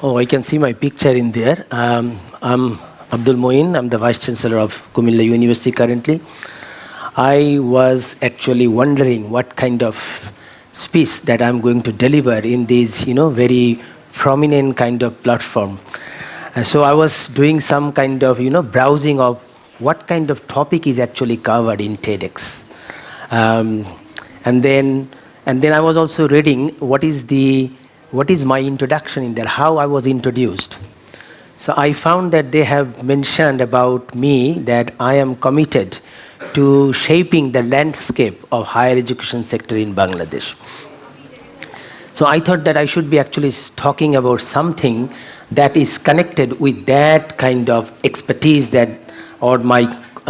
Oh, I can see my picture in there. I'm Abdul Moyeen. I'm the Vice Chancellor of Kumilla University currently. I was actually wondering what kind of speech that I'm going to deliver in this, very prominent kind of platform. So I was doing some kind of, browsing of what kind of topic is actually covered in TEDx. Um, and then I was also reading what is my introduction in there, how I was introduced. So I found that they have mentioned about me that I am committed to shaping the landscape of higher education sector in Bangladesh. So I thought that I should be actually talking about something that is connected with that kind of expertise that, or my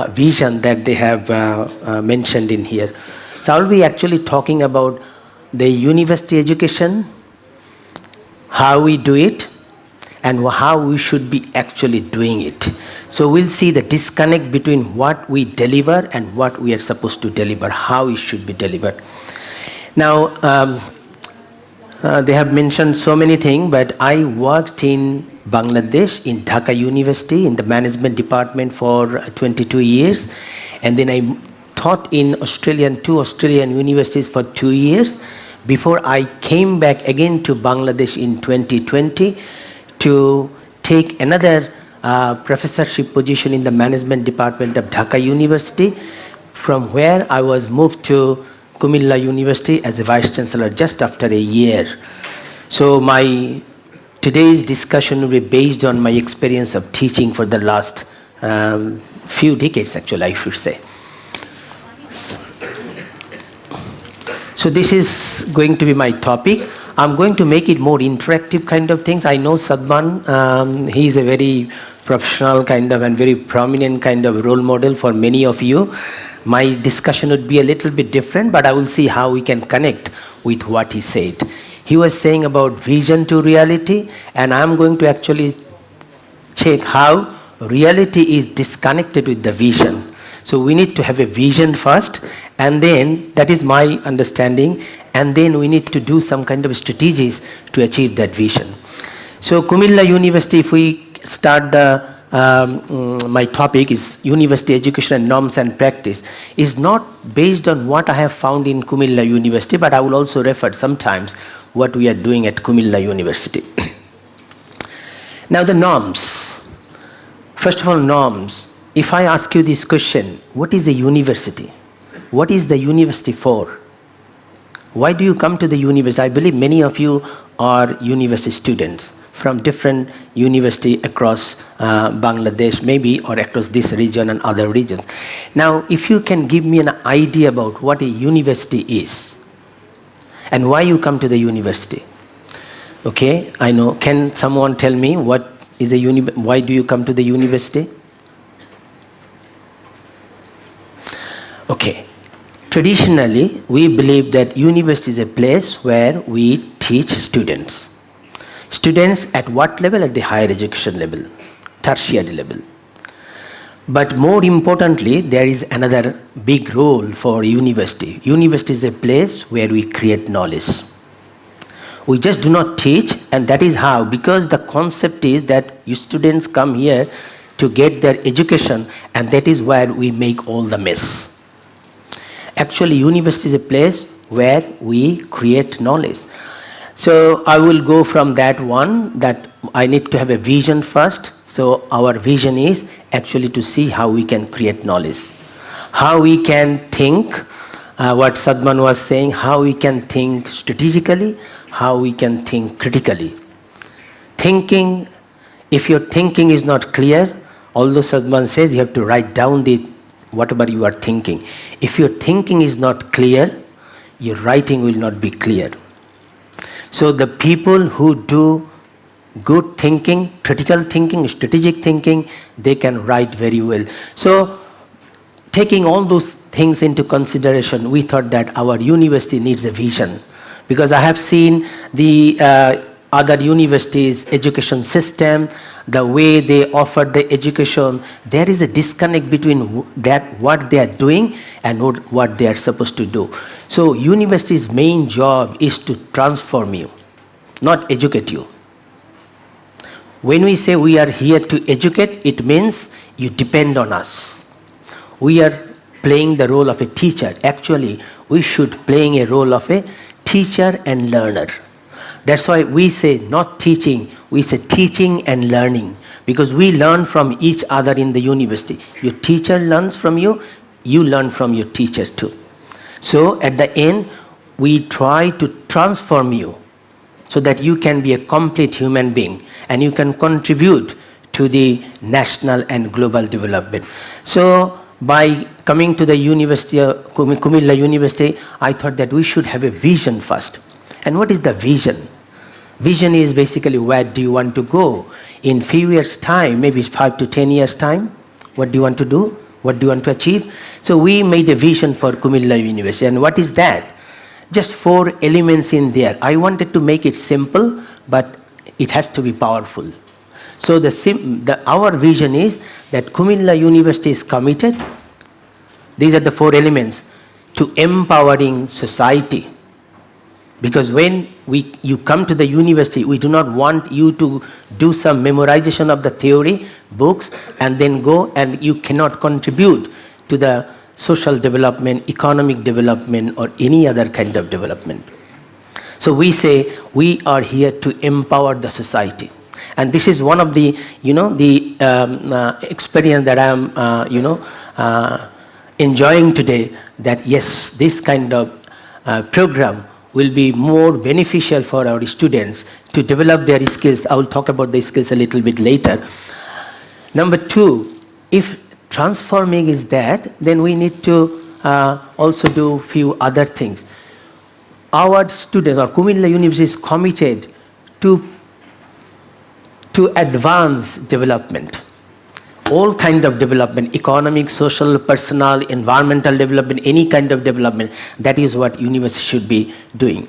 vision that they have mentioned in here. So I'll be actually talking about the university education, how we do it, and how we should be actually doing it. So we'll see the disconnect between what we deliver and what we are supposed to deliver, how it should be delivered. Now, they have mentioned so many things, but I worked in Bangladesh, in Dhaka University, in the management department for 22 years. And then I taught in two Australian universities for 2 years before I came back again to Bangladesh in 2020 to take another professorship position in the management department of Dhaka University, from where I was moved to Kumilla University as a Vice Chancellor just after a year. So today's discussion will be based on my experience of teaching for the last few decades, actually, I should say. So this is going to be my topic. I'm going to make it more interactive kind of things. I know Sadman, he is a very professional kind of and very prominent kind of role model for many of you. My discussion would be a little bit different, but I will see how we can connect with what he said. He was saying about vision to reality, and I'm going to actually check how reality is disconnected with the vision. So we need to have a vision first, and then, that is my understanding, and then we need to do some kind of strategies to achieve that vision. So Kumilla University, if we start my topic is university education and norms and practice, is not based on what I have found in Kumilla University, but I will also refer sometimes what we are doing at Kumilla University. Now the norms. First of all, norms. If I ask you this question, what is a university? What is the university for? Why do you come to the university? I believe many of you are university students from different university across Bangladesh, maybe, or across this region and other regions. Now, if you can give me an idea about what a university is and why you come to the university. Okay, I know. Can someone tell me what is why do you come to the university? Okay. Traditionally, we believe that university is a place where we teach students. Students at what level? At the higher education level, tertiary level. But more importantly, there is another big role for university. University is a place where we create knowledge. We just do not teach, and that is how, because the concept is that you students come here to get their education, and that is where we make all the mess. Actually, university is a place where we create knowledge. So I will go from that one, that I need to have a vision first. So our vision is actually to see how we can create knowledge. How we can think, what Sadman was saying, how we can think strategically, how we can think critically. Thinking, if your thinking is not clear, although Sadman says you have to write down whatever you are thinking. If your thinking is not clear, your writing will not be clear. So the people who do good thinking, critical thinking, strategic thinking, they can write very well. So taking all those things into consideration, we thought that our university needs a vision. Because I have seen the other universities' education system, the way they offer the education, there is a disconnect between that what they are doing and what they are supposed to do. So university's main job is to transform you, not educate you. When we say we are here to educate, it means you depend on us. We are playing the role of a teacher. Actually, we should playing a role of a teacher and learner. That's why we say not teaching, we say teaching and learning, because we learn from each other in the university. Your teacher learns from you, you learn from your teacher too. So at the end, we try to transform you so that you can be a complete human being and you can contribute to the national and global development. So by coming to the university, Kumilla University, I thought that we should have a vision first. And what is the vision? Vision is basically where do you want to go in few years' time, maybe 5 to 10 years' time. What do you want to do? What do you want to achieve? So we made a vision for Kumilla University. And what is that? Just 4 elements in there. I wanted to make it simple, but it has to be powerful. So our vision is that Kumilla University is committed. These are the 4 elements to empowering society. Because when you come to the university, we do not want you to do some memorization of the theory, books, and then go and you cannot contribute to the social development, economic development, or any other kind of development. So we say we are here to empower the society. And this is one of the, experience that I am, enjoying today, that yes, this kind of program will be more beneficial for our students to develop their skills. I will talk about the skills a little bit later. Number 2, if transforming is that, then we need to also do few other things. Our students, or Kumilla University, is committed to advance development. All kind of development, economic, social, personal, environmental development, any kind of development. That is what university should be doing.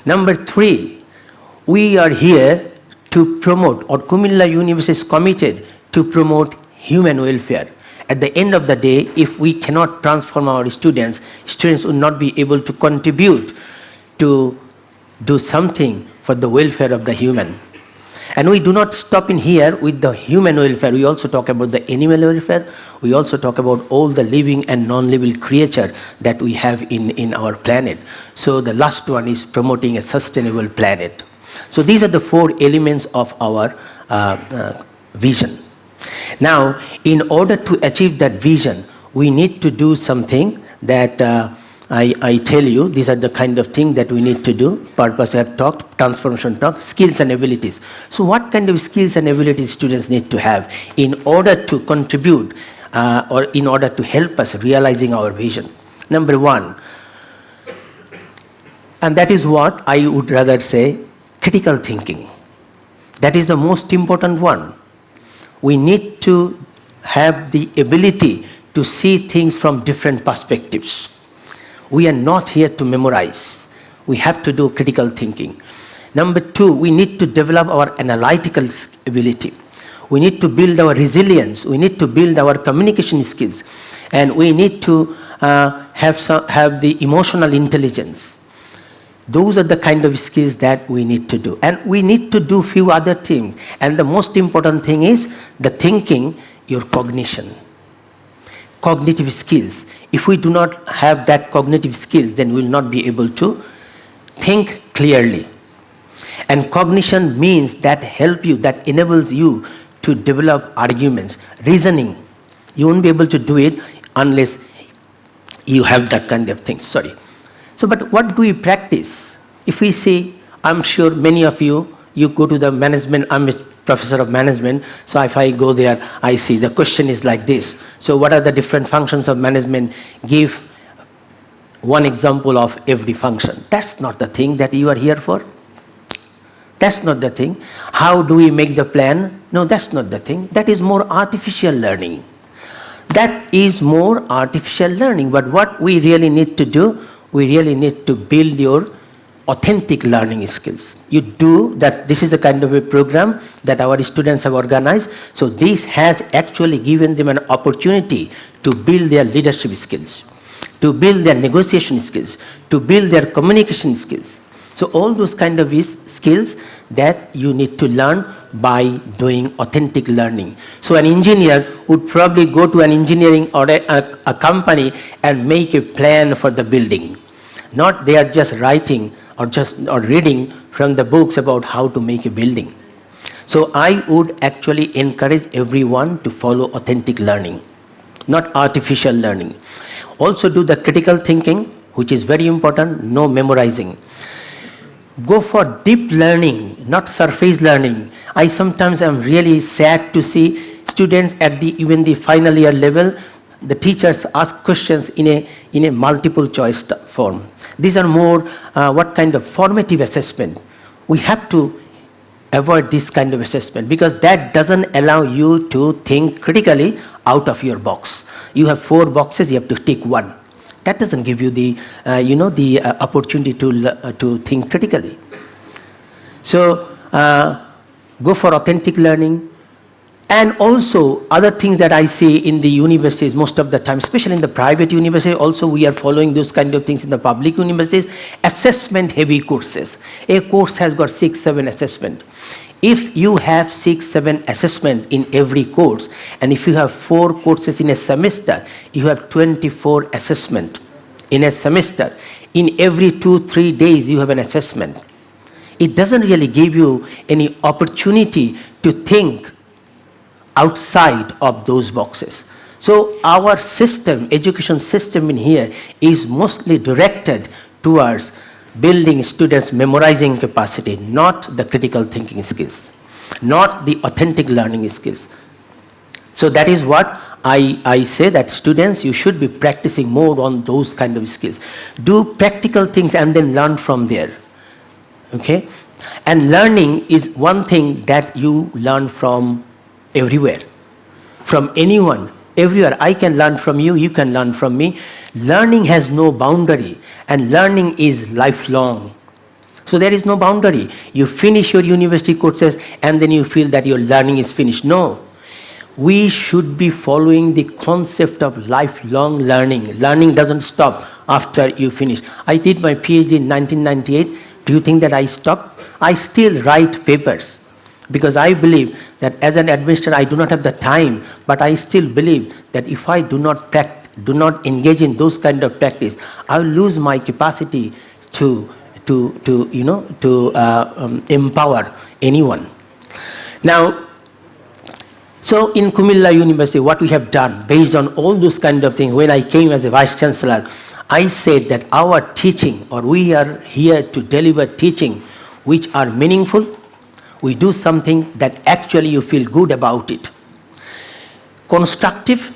Number 3, we are here to promote, or Kumilla University is committed to promote human welfare. At the end of the day, if we cannot transform our students will not be able to contribute to do something for the welfare of the human. And we do not stop in here with the human welfare. We also talk about the animal welfare. We also talk about all the living and non-living creature that we have in our planet. So the last one is promoting a sustainable planet. So these are the 4 elements of our vision. Now, in order to achieve that vision, we need to do something that I tell you, these are the kind of thing that we need to do. Purpose I have talked, transformation talk, skills and abilities. So what kind of skills and abilities students need to have in order to contribute or in order to help us realizing our vision? Number 1, and that is what I would rather say, critical thinking. That is the most important one. We need to have the ability to see things from different perspectives. We are not here to memorize. We have to do critical thinking. Number 2, we need to develop our analytical ability. We need to build our resilience. We need to build our communication skills. And we need to have the emotional intelligence. Those are the kind of skills that we need to do. And we need to do few other things. And the most important thing is the thinking, your cognition. Cognitive skills. If we do not have that cognitive skills, then we will not be able to think clearly. And cognition means that help you, that enables you to develop arguments, reasoning. You won't be able to do it unless you have that kind of things. Sorry. So, but what do we practice? If we see, I'm sure many of you go to the management, I'm a professor of management, so if I go there, I see the question is like this. So what are the different functions of management? Give one example of every function. That's not the thing that you are here for. That's not the thing. How do we make the plan? No, that's not the thing. That is more artificial learning. That is more artificial learning. But what we really need to do, we really need to build your authentic learning skills. You do that. This is a kind of a program that our students have organized. So this has actually given them an opportunity to build their leadership skills, to build their negotiation skills, to build their communication skills. So all those kind of skills that you need to learn by doing authentic learning. So an engineer would probably go to an engineering or a company and make a plan for the building. Not they are just writing or reading from the books about how to make a building. So I would actually encourage everyone to follow authentic learning, not artificial learning. Also do the critical thinking, which is very important, no memorizing. Go for deep learning, not surface learning. I sometimes am really sad to see students at even the final year level, the teachers ask questions in a multiple choice form. These are more what kind of formative assessment. We have to avoid this kind of assessment because that doesn't allow you to think critically out of your box. You have 4 boxes, you have to tick one. That doesn't give you the opportunity to think critically. So go for authentic learning. And also other things that I see in the universities most of the time, especially in the private university, also we are following those kind of things in the public universities, assessment heavy courses. A course has got 6-7 assessment. If you have 6-7 assessment in every course, and if you have 4 courses in a semester, you have 24 assessment in a semester. In every 2-3 days, you have an assessment. It doesn't really give you any opportunity to think outside of those boxes. So our system, education system in here is mostly directed towards building students' memorizing capacity, not the critical thinking skills, not the authentic learning skills. So that is what I say, that students, you should be practicing more on those kind of skills. Do practical things and then learn from there. Okay? And learning is one thing that you learn from everywhere, from anyone, everywhere. I can learn from you, you can learn from me. Learning has no boundary, and learning is lifelong. So there is no boundary. You finish your university courses and then you feel that your learning is finished. No. We should be following the concept of lifelong learning. Learning doesn't stop after you finish. I did my PhD in 1998. Do you think that I stopped? I still write papers. Because I believe that as an administrator, I do not have the time, but I still believe that if I do not engage in those kind of practice, I will lose my capacity to empower anyone. Now, so in Kumilla University, what we have done, based on all those kind of things, when I came as a Vice Chancellor, I said that our teaching, or we are here to deliver teaching which are meaningful. We do something that actually you feel good about it. Constructive,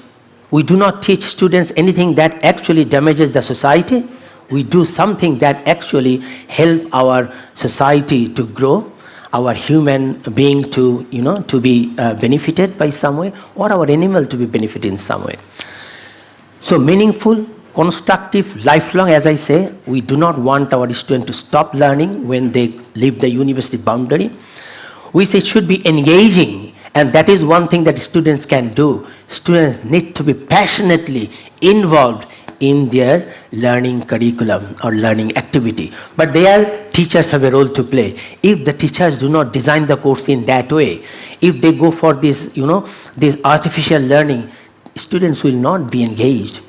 we do not teach students anything that actually damages the society. We do something that actually help our society to grow, our human being to be benefited by some way, or our animal to be benefited in some way. So meaningful, constructive, lifelong, as I say, we do not want our students to stop learning when they leave the university boundary. We say it should be engaging, and that is one thing that students can do. Students need to be passionately involved in their learning curriculum or learning activity. But their teachers have a role to play. If the teachers do not design the course in that way, if they go for this, this artificial learning, students will not be engaged.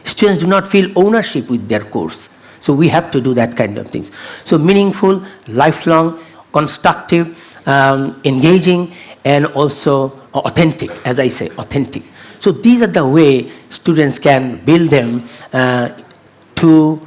Students do not feel ownership with their course. So we have to do that kind of things. So meaningful, lifelong, constructive, engaging, and also authentic, as I say, authentic. So these are the way students can build them to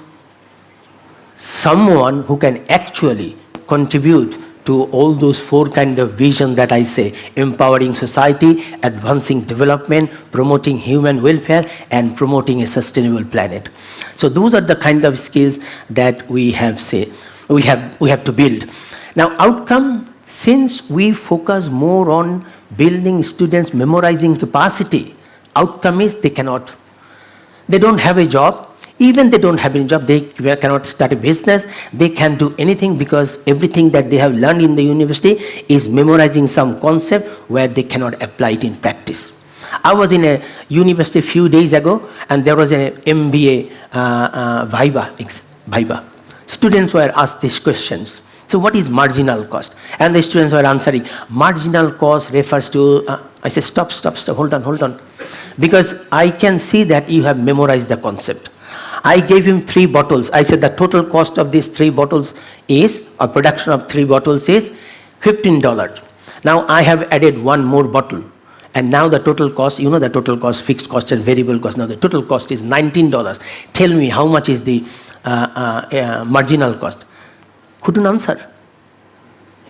someone who can actually contribute to all those 4 kind of vision that I say: empowering society, advancing development, promoting human welfare, and promoting a sustainable planet. So those are the kind of skills that we have to build. Now, outcome, since we focus more on building students' memorizing capacity, outcome is they don't have a job. Even they don't have a job, they cannot start a business, they can do anything because everything that they have learned in the university is memorizing some concept where they cannot apply it in practice. I was in a university a few days ago and there was an MBA Viva. students were asked these questions. So what is marginal cost? And the students were answering, marginal cost refers to, I said, stop, hold on. Because I can see that you have memorized the concept. I gave him 3 bottles. I said the total cost of these 3 bottles is, or production of 3 bottles is $15. Now I have added 1 more bottle. And now the total cost, you know the total cost, fixed cost and variable cost. Now the total cost is $19. Tell me how much is the marginal cost? Couldn't answer.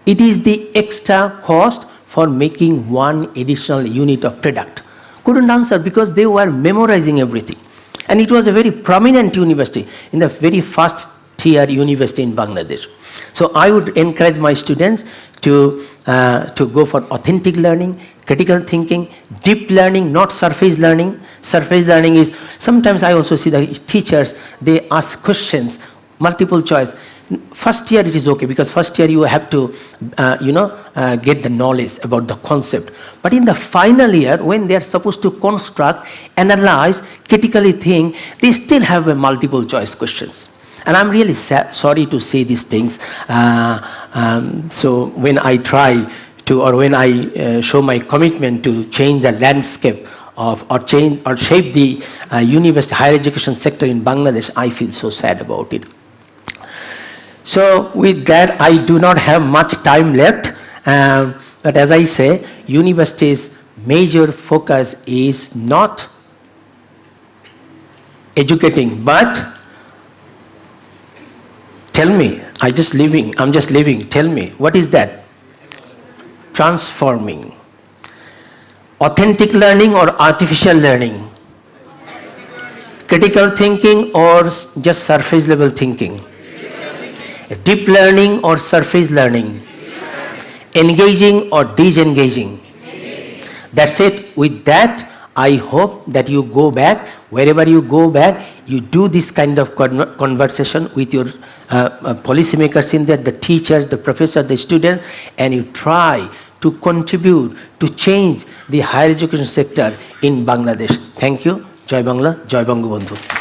It is the extra cost for making 1 additional unit of product. Couldn't answer because they were memorizing everything. And it was a very prominent university, in the very first tier university in Bangladesh. So I would encourage my students to go for authentic learning, critical thinking, deep learning, not surface learning. Surface learning is, sometimes I also see the teachers, they ask questions, multiple choice. First year it is okay, because first year you have to, get the knowledge about the concept. But in the final year, when they are supposed to construct, analyze, critically think, they still have a multiple choice questions. And I'm really sorry to say these things. So when I try to, or when I show my commitment to change the landscape of, or shape the university higher education sector in Bangladesh, I feel so sad about it. So with that, I do not have much time left. But as I say, university's major focus is not educating, but tell me, I'm just living, tell me, what is that? Transforming. Authentic learning or artificial learning? Critical thinking or just surface level thinking? Deep learning or surface learning? Engaging or disengaging? That's it. With that, I hope that you go back, wherever you go back, you do this kind of conversation with your policymakers in there, the teachers, the professors, the students, and you try to contribute to change the higher education sector in Bangladesh. Thank you. Jai Bangla, Jai Bangabandhu.